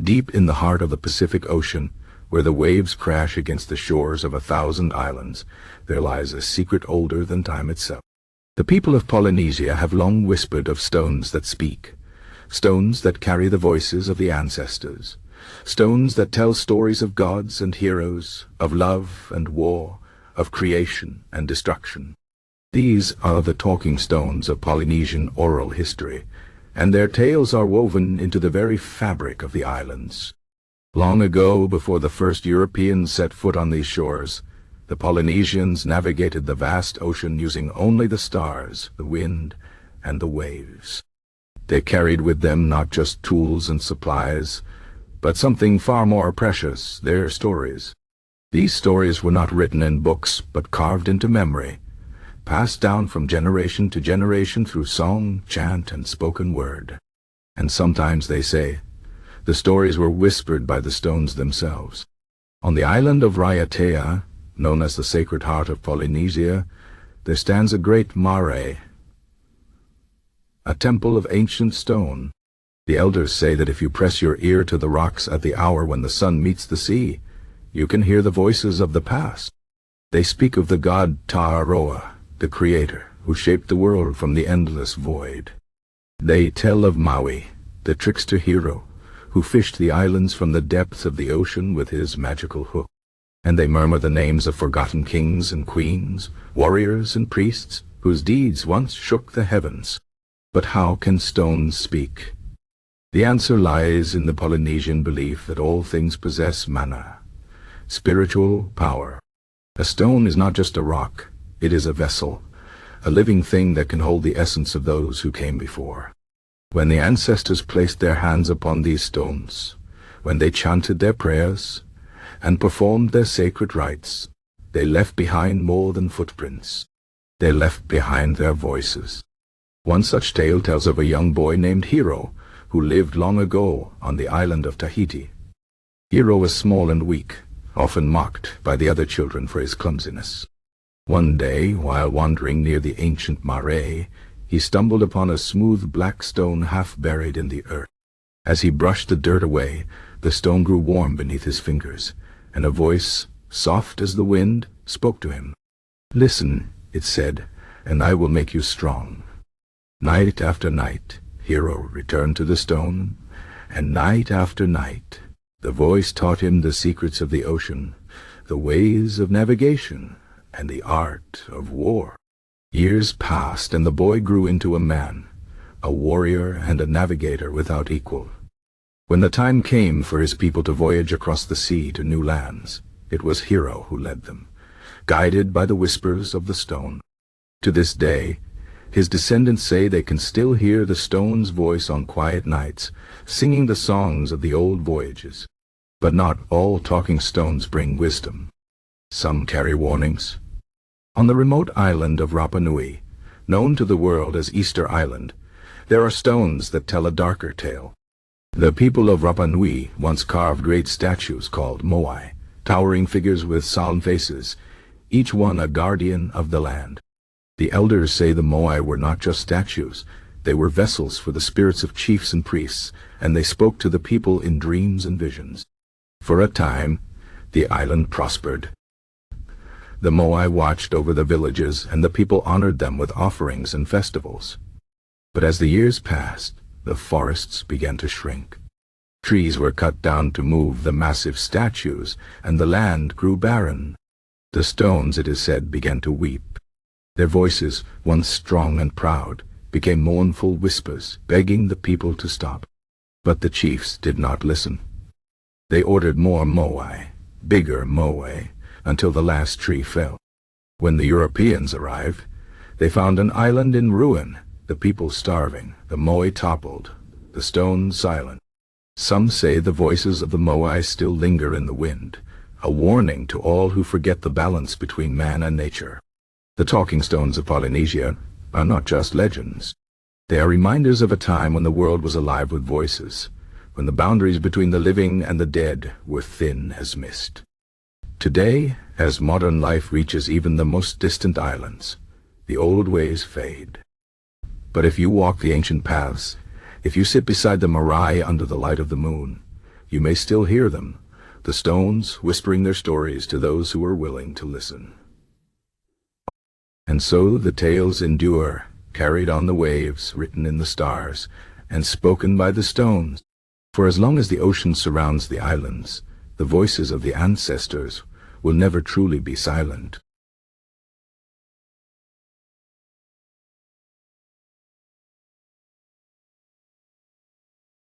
Deep in the heart of the Pacific Ocean, where the waves crash against the shores of 1,000 islands, there lies a secret older than time itself. The people of Polynesia have long whispered of stones that speak, stones that carry the voices of the ancestors, stones that tell stories of gods and heroes, of love and war, of creation and destruction. These are the talking stones of Polynesian oral history, and their tales are woven into the very fabric of the islands. Long ago, before the first Europeans set foot on these shores, the Polynesians navigated the vast ocean using only the stars, the wind, and the waves. They carried with them not just tools and supplies, but something far more precious, their stories. These stories were not written in books, but carved into memory, passed down from generation to generation through song, chant, and spoken word. And sometimes, they say, the stories were whispered by the stones themselves. On the island of Raiatea, known as the Sacred Heart of Polynesia, there stands a great marae, a temple of ancient stone. The elders say that if you press your ear to the rocks at the hour when the sun meets the sea, you can hear the voices of the past. They speak of the god Ta'aroa, the Creator, who shaped the world from the endless void. They tell of Maui, the trickster Hiro, who fished the islands from the depths of the ocean with his magical hook. And they murmur the names of forgotten kings and queens, warriors and priests, whose deeds once shook the heavens. But how can stones speak? The answer lies in the Polynesian belief that all things possess mana, spiritual power. A stone is not just a rock, it is a vessel, a living thing that can hold the essence of those who came before. When the ancestors placed their hands upon these stones, when they chanted their prayers, and performed their sacred rites, they left behind more than footprints. They left behind their voices. One such tale tells of a young boy named Hiro, who lived long ago on the island of Tahiti. Hiro was small and weak, often mocked by the other children for his clumsiness. One day, while wandering near the ancient marae, he stumbled upon a smooth black stone half buried in the earth. As he brushed the dirt away, the stone grew warm beneath his fingers, and a voice, soft as the wind, spoke to him. "Listen," it said, "and I will make you strong." Night after night, Hiro returned to the stone, and night after night, the voice taught him the secrets of the ocean, the ways of navigation, and the art of war. Years passed, and the boy grew into a man, a warrior and a navigator without equal. When the time came for his people to voyage across the sea to new lands, it was Hiro who led them, guided by the whispers of the stone. To this day, his descendants say they can still hear the stone's voice on quiet nights, singing the songs of the old voyages. But not all talking stones bring wisdom. Some carry warnings. On the remote island of Rapa Nui, known to the world as Easter Island, there are stones that tell a darker tale. The people of Rapa Nui once carved great statues called moai, towering figures with solemn faces, each one a guardian of the land. The elders say the moai were not just statues, they were vessels for the spirits of chiefs and priests, and they spoke to the people in dreams and visions. For a time, the island prospered. The moai watched over the villages, and the people honored them with offerings and festivals. But as the years passed, the forests began to shrink. Trees were cut down to move the massive statues, and the land grew barren. The stones, it is said, began to weep. Their voices, once strong and proud, became mournful whispers, begging the people to stop. But the chiefs did not listen. They ordered more moai, bigger moai, until the last tree fell. When the Europeans arrived, they found an island in ruin, the people starving, the moai toppled, the stones silent. Some say the voices of the moai still linger in the wind, a warning to all who forget the balance between man and nature. The talking stones of Polynesia are not just legends. They are reminders of a time when the world was alive with voices, when the boundaries between the living and the dead were thin as mist. Today, as modern life reaches even the most distant islands, the old ways fade. But if you walk the ancient paths, if you sit beside the marae under the light of the moon, you may still hear them, the stones whispering their stories to those who are willing to listen. And so the tales endure, carried on the waves, written in the stars, and spoken by the stones. For as long as the ocean surrounds the islands, the voices of the ancestors will never truly be silent.